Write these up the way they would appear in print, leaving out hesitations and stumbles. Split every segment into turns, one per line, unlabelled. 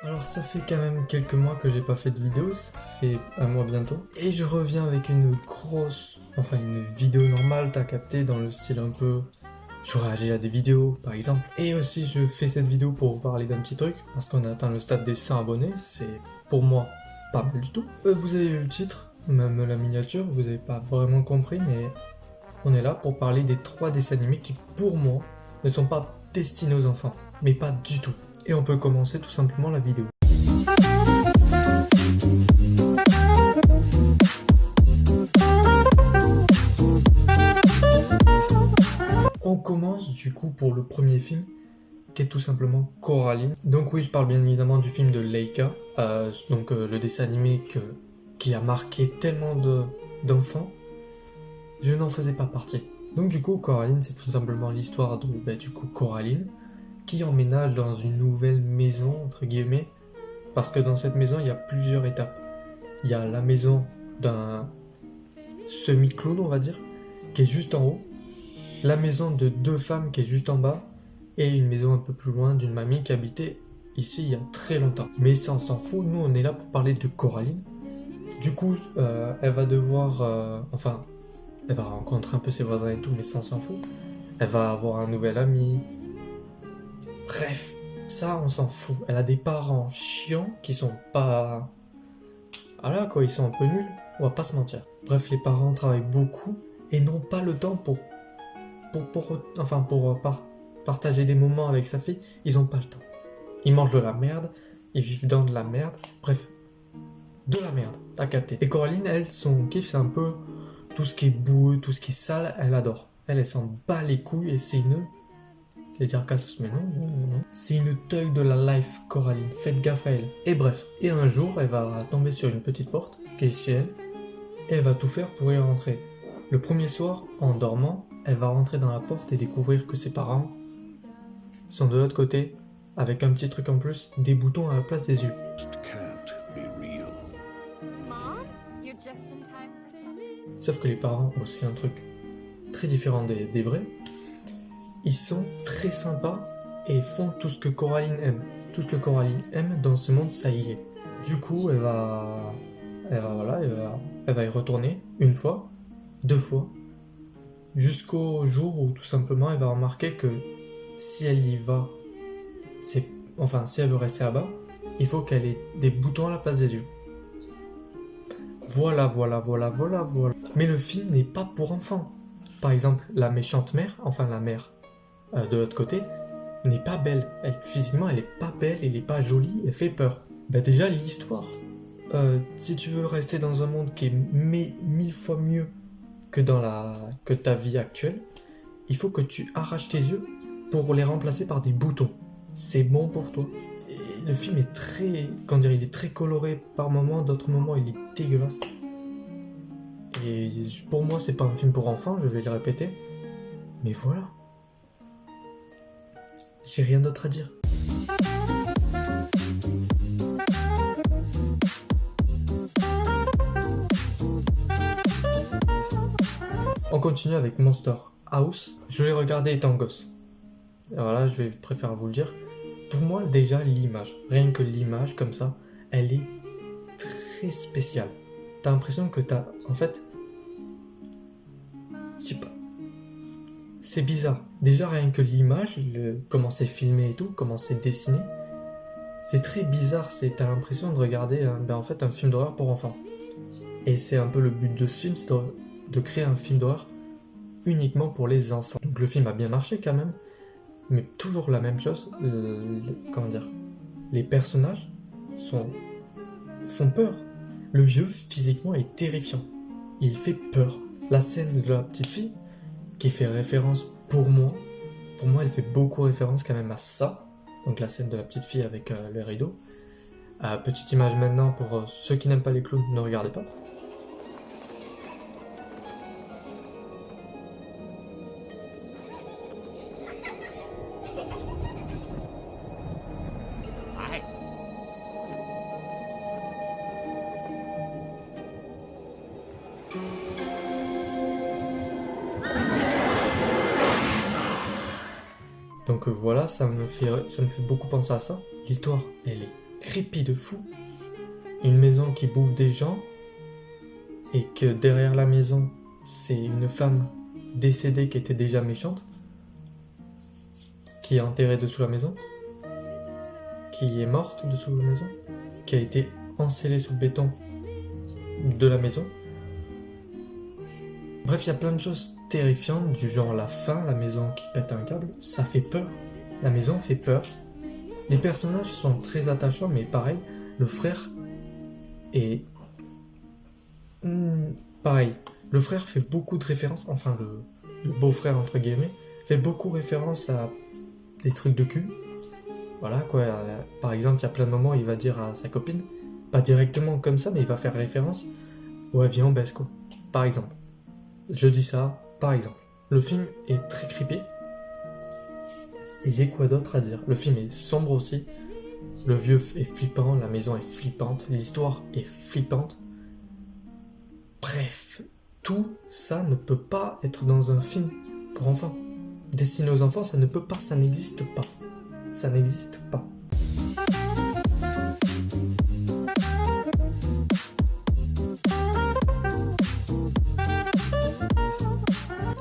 Alors ça fait quand même quelques mois que j'ai pas fait de vidéo, ça fait un mois bientôt. Et je reviens avec une vidéo normale, t'as capté, dans le style un peu... Je réagis à des vidéos par exemple. Et aussi je fais cette vidéo pour vous parler d'un petit truc, parce qu'on a atteint le stade des 100 abonnés, c'est pour moi pas mal du tout. Vous avez vu le titre, même la miniature, vous avez pas vraiment compris, mais on est là pour parler des 3 dessins animés qui pour moi ne sont pas destinés aux enfants, mais pas du tout. Et on peut commencer tout simplement la vidéo. On commence du coup pour le premier film, qui est tout simplement Coraline. Donc oui, je parle bien évidemment du film de Laika, le dessin animé qui a marqué tellement d'enfants. Je n'en faisais pas partie. Donc du coup, Coraline, c'est tout simplement l'histoire de Coraline, qui emménage dans une nouvelle maison, entre guillemets, parce que dans cette maison, il y a plusieurs étapes. Il y a la maison d'un semi-clown, on va dire, qui est juste en haut, la maison de 2 femmes qui est juste en bas, et une maison un peu plus loin d'une mamie qui habitait ici il y a très longtemps. Mais ça, on s'en fout, nous on est là pour parler de Coraline. Du coup, elle va devoir... elle va rencontrer un peu ses voisins et tout, mais ça, on s'en fout. Elle va avoir un nouvel ami. Bref, ça, on s'en fout. Elle a des parents chiants qui sont pas... Voilà quoi, ils sont un peu nuls, on va pas se mentir. Bref, les parents travaillent beaucoup et n'ont pas le temps pour partager des moments avec sa fille, ils ont pas le temps. Ils mangent de la merde, ils vivent dans de la merde, bref, de la merde, t'as capté. Et Coraline, elle, son kiff, c'est un peu tout ce qui est boueux, tout ce qui est sale, elle adore. Elle s'en bat les couilles et c'est une... Je vais dire Cassos, mais non. C'est une thug de la life, Coraline, faites gaffe à elle. Et bref, et un jour, elle va tomber sur une petite porte qui est chez elle, et elle va tout faire pour y rentrer. Le premier soir, en dormant, elle va rentrer dans la porte et découvrir que ses parents sont de l'autre côté, avec un petit truc en plus, des boutons à la place des yeux. Sauf que les parents ont aussi un truc très différent des vrais. Ils sont très sympas et font tout ce que Coraline aime. Tout ce que Coraline aime dans ce monde, ça y est. Du coup, elle va y retourner une fois, 2 fois, jusqu'au jour où tout simplement elle va remarquer que si elle y va, si elle veut rester là-bas, il faut qu'elle ait des boutons à la place des yeux. Voilà. Mais le film n'est pas pour enfants. Par exemple, la méchante mère, la mère de l'autre côté, n'est pas belle. Physiquement, elle est pas belle, elle est pas jolie, elle fait peur. Bah déjà, l'histoire. Si tu veux rester dans un monde qui est 1000 fois mieux que ta vie actuelle, il faut que tu arraches tes yeux pour les remplacer par des boutons. C'est bon pour toi. Et le film est très... il est très coloré par moments, d'autres moments il est dégueulasse. Et pour moi c'est pas un film pour enfants, je vais le répéter. Mais voilà. J'ai rien d'autre à dire. On continue avec Monster House. Je l'ai regardé étant gosse. Alors là, je préfère vous le dire. Pour moi, déjà, l'image, rien que l'image comme ça, elle est très spéciale. T'as l'impression que je sais pas. C'est bizarre. Déjà, rien que l'image, comment c'est filmé et tout, comment c'est dessiné, c'est très bizarre. T'as l'impression de regarder un film d'horreur pour enfants. Et c'est un peu le but de ce film, c'est de créer un film d'horreur uniquement pour les enfants. Donc le film a bien marché quand même, mais toujours la même chose, les personnages font peur. Le vieux physiquement est terrifiant, il fait peur. La scène de la petite fille qui fait référence pour moi elle fait beaucoup référence quand même à ça, donc la scène de la petite fille avec le rideau. Petite image maintenant pour ceux qui n'aiment pas les clowns, ne regardez pas. Donc voilà, ça me fait beaucoup penser à ça. L'histoire, elle est creepy de fou. Une maison qui bouffe des gens et que derrière la maison, c'est une femme décédée qui était déjà méchante, qui est enterrée dessous la maison, qui est morte dessous la maison, qui a été encelée sous le béton de la maison. Bref, il y a plein de choses terrifiantes, du genre la fin, la maison qui pète un câble, ça fait peur. La maison fait peur. Les personnages sont très attachants, mais pareil, le frère est... pareil, le frère fait beaucoup de références, enfin le beau-frère entre guillemets, fait beaucoup référence à des trucs de cul. Voilà quoi, par exemple, il y a plein de moments où il va dire à sa copine, pas directement comme ça, mais il va faire référence, ouais viens on baisse quoi, par exemple. Je dis ça, par exemple. Le film est très creepy. Et j'ai quoi d'autre à dire? Le film est sombre aussi. Le vieux est flippant, la maison est flippante, l'histoire est flippante. Bref, tout ça ne peut pas être dans un film pour enfants. Destiné aux enfants, ça ne peut pas, ça n'existe pas. Ça n'existe pas.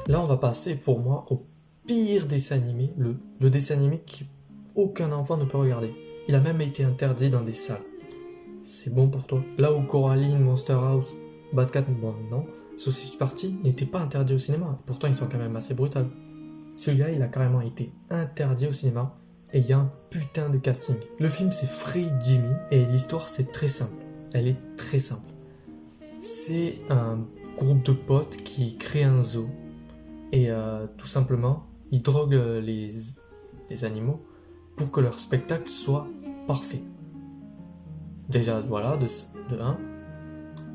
Là, on va passer pour moi au pire dessin animé, le dessin animé qu'aucun enfant ne peut regarder. Il a même été interdit dans des salles. C'est bon pour toi. Là où Coraline, Monster House, Bad Cat, bon non, Sausage Party n'étaient pas interdits au cinéma. Pourtant, ils sont quand même assez brutals. Celui-là, il a carrément été interdit au cinéma et il y a un putain de casting. Le film, c'est Free Jimmy et l'histoire, c'est très simple. Elle est très simple. C'est un groupe de potes qui crée un zoo. Et tout simplement, ils droguent les animaux pour que leur spectacle soit parfait. Déjà, voilà, de 1.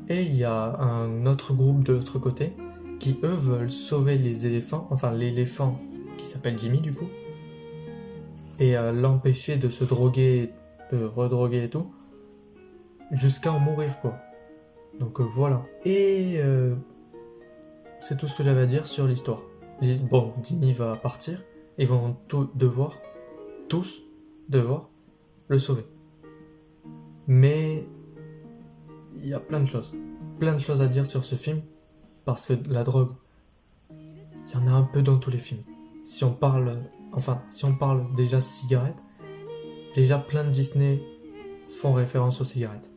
Et il y a un autre groupe de l'autre côté qui, eux, veulent sauver les éléphants, enfin l'éléphant qui s'appelle Jimmy du coup, et l'empêcher de se droguer, de redroguer et tout, jusqu'à en mourir quoi. Donc voilà. Et c'est tout ce que j'avais à dire sur l'histoire. Bon, Jimmy va partir, ils vont tous devoir le sauver. Mais il y a plein de choses à dire sur ce film, parce que la drogue, il y en a un peu dans tous les films. Si on parle déjà cigarettes, déjà plein de Disney font référence aux cigarettes.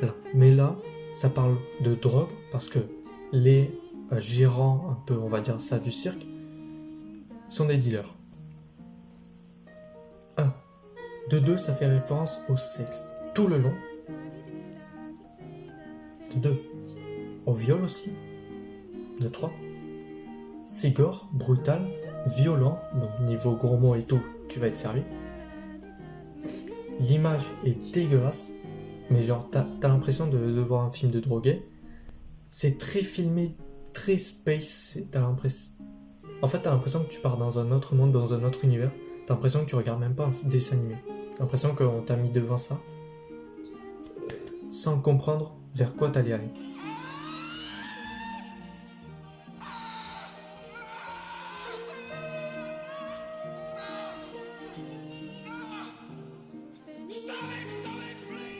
Là. Mais là, ça parle de drogue, parce que les gérants, un peu on va dire ça, du cirque, sont des dealers. 1. De 2, ça fait référence au sexe. Tout le long. De 2. Au viol aussi. De 3. C'est gore, brutal, violent, donc niveau gros mots et tout, tu vas être servi. L'image est dégueulasse, mais genre t'as l'impression de voir un film de drogué. C'est très filmé, très space, t'as l'impression que tu pars dans un autre monde, dans un autre univers. T'as l'impression que tu regardes même pas un dessin animé. T'as l'impression qu'on t'a mis devant ça, sans comprendre vers quoi t'allais aller.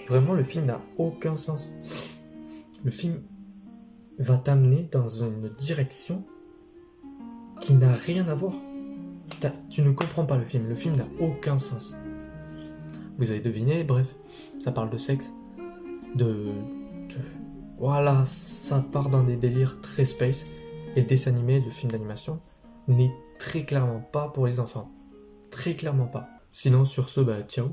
Vraiment, le film n'a aucun sens. Le film va t'amener dans une direction qui n'a rien à voir. Tu ne comprends pas le film. Le film n'a aucun sens. Vous avez deviné, bref, ça parle de sexe, voilà, ça part dans des délires très space. Et le dessin animé, le film d'animation, n'est très clairement pas pour les enfants. Très clairement pas. Sinon, sur ce, ciao.